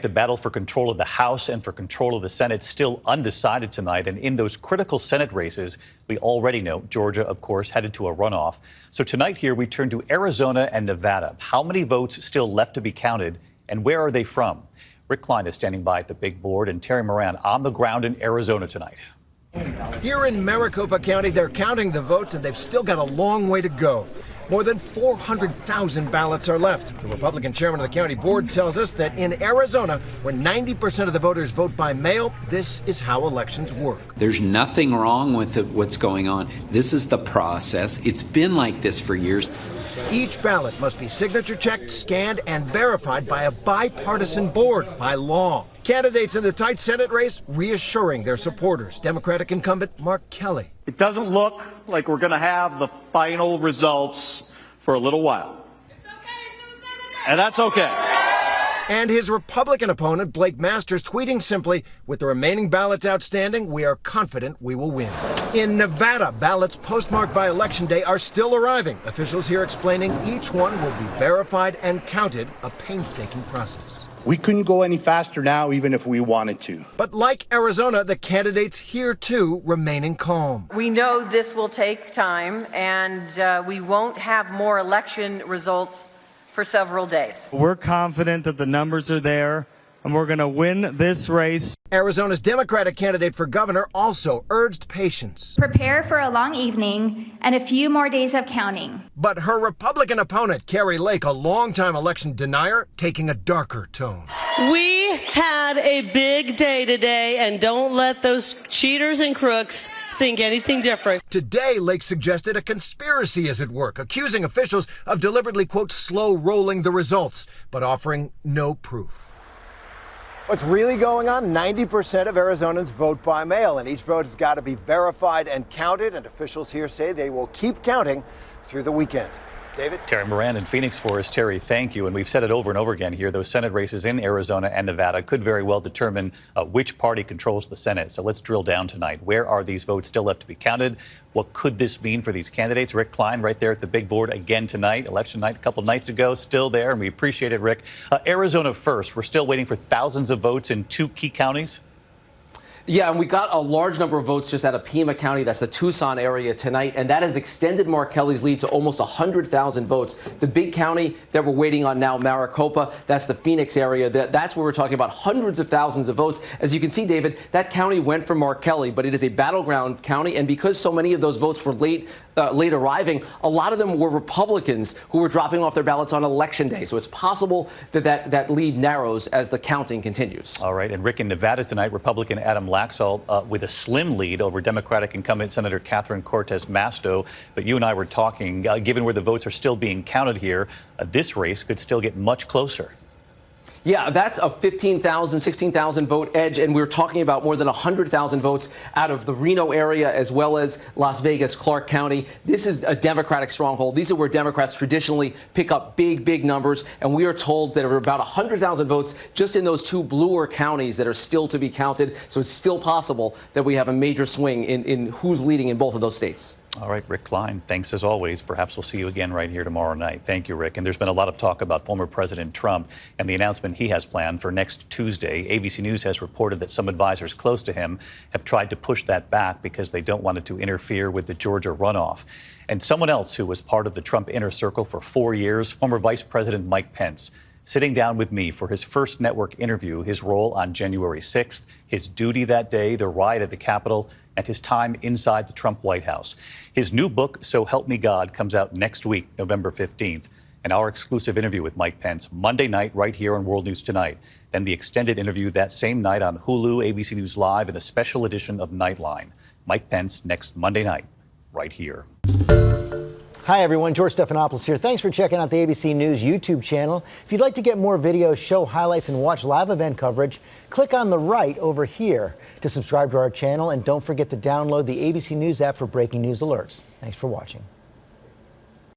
The battle for control of the House and for control of the Senate still undecided tonight. And in those critical Senate races, we already know Georgia, of course, headed to a runoff. So tonight here, we turn to Arizona and Nevada. How many votes still left to be counted, and where are they from? Rick Klein is standing by at the big board, and Terry Moran on the ground in Arizona tonight. Here in Maricopa County, they're counting the votes, and they've still got a long way to go. More than 400,000 ballots are left. The Republican chairman of the county board tells us that in Arizona, where 90% of the voters vote by mail, this is how elections work. There's nothing wrong with what's going on. This is the process. It's been like this for years. Each ballot must be signature checked, scanned, and verified by a bipartisan board by law. Candidates in the tight Senate race reassuring their supporters. Democratic incumbent Mark Kelly. It doesn't look like we're going to have the final results for a little while. It's okay, and that's okay. And his Republican opponent, Blake Masters, tweeting simply, "With the remaining ballots outstanding, we are confident we will win." In Nevada, ballots postmarked by Election Day are still arriving. Officials here explaining each one will be verified and counted, a painstaking process. We couldn't go any faster now, even if we wanted to. But like Arizona, the candidates here, too, remaining calm. We know this will take time, and we won't have more election results for several days. We're confident that the numbers are there, and we're going to win this race. Arizona's Democratic candidate for governor also urged patience. Prepare for a long evening and a few more days of counting. But her Republican opponent, Carrie Lake, a longtime election denier, taking a darker tone. We had a big day today, and don't let those cheaters and crooks think anything different. Today, Lake suggested a conspiracy is at work, accusing officials of deliberately, quote, slow-rolling the results, but offering no proof. What's really going on? 90% of Arizonans vote by mail, and each vote has got to be verified and counted, and officials here say they will keep counting through the weekend. David? Terry Moran in Phoenix for us. Terry, thank you. And we've said it over and over again here. Those Senate races in Arizona and Nevada could very well determine which party controls the Senate. So let's drill down tonight. Where are these votes still left to be counted? What could this mean for these candidates? Rick Klein right there at the big board again tonight. Election night a couple nights ago, still there, and we appreciate it, Rick. Arizona first. We're still waiting for thousands of votes in 2 key counties. Yeah, and we got a large number of votes just out of Pima County. That's the Tucson area tonight. And that has extended Mark Kelly's lead to almost 100,000 votes. The big county that we're waiting on now, Maricopa, that's the Phoenix area. That's where we're talking about hundreds of thousands of votes. As you can see, David, that county went for Mark Kelly, but it is a battleground county. And because so many of those votes were late arriving, a lot of them were Republicans who were dropping off their ballots on Election Day. So it's possible that lead narrows as the counting continues. All right. And Rick, in Nevada tonight, Republican Adam Laxalt with a slim lead over Democratic incumbent Senator Catherine Cortez Masto. But you and I were talking, given where the votes are still being counted here, this race could still get much closer. Yeah, that's a 15,000, 16,000 vote edge, and we're talking about more than 100,000 votes out of the Reno area as well as Las Vegas, Clark County. This is a Democratic stronghold. These are where Democrats traditionally pick up big numbers, and we are told that there are about 100,000 votes just in those 2 bluer counties that are still to be counted. So it's still possible that we have a major swing in who's leading in both of those states. All right, Rick Klein, thanks as always. Perhaps we'll see you again right here tomorrow night. Thank you, Rick. And there's been a lot of talk about former President Trump and the announcement he has planned for next Tuesday. ABC News has reported that some advisors close to him have tried to push that back because they don't want it to interfere with the Georgia runoff. And someone else who was part of the Trump inner circle for 4 years, former Vice President Mike Pence, sitting down with me for his first network interview, his role on January 6th, his duty that day, the riot at the Capitol, and his time inside the Trump White House. His new book, So Help Me God, comes out next week, November 15th. And our exclusive interview with Mike Pence Monday night right here on World News Tonight. Then the extended interview that same night on Hulu, ABC News Live, and a special edition of Nightline. Mike Pence next Monday night right here. Hi, everyone. George Stephanopoulos here. Thanks for checking out the ABC News YouTube channel. If you'd like to get more videos, show highlights, and watch live event coverage, click on the right over here to subscribe to our channel. And don't forget to download the ABC News app for breaking news alerts. Thanks for watching.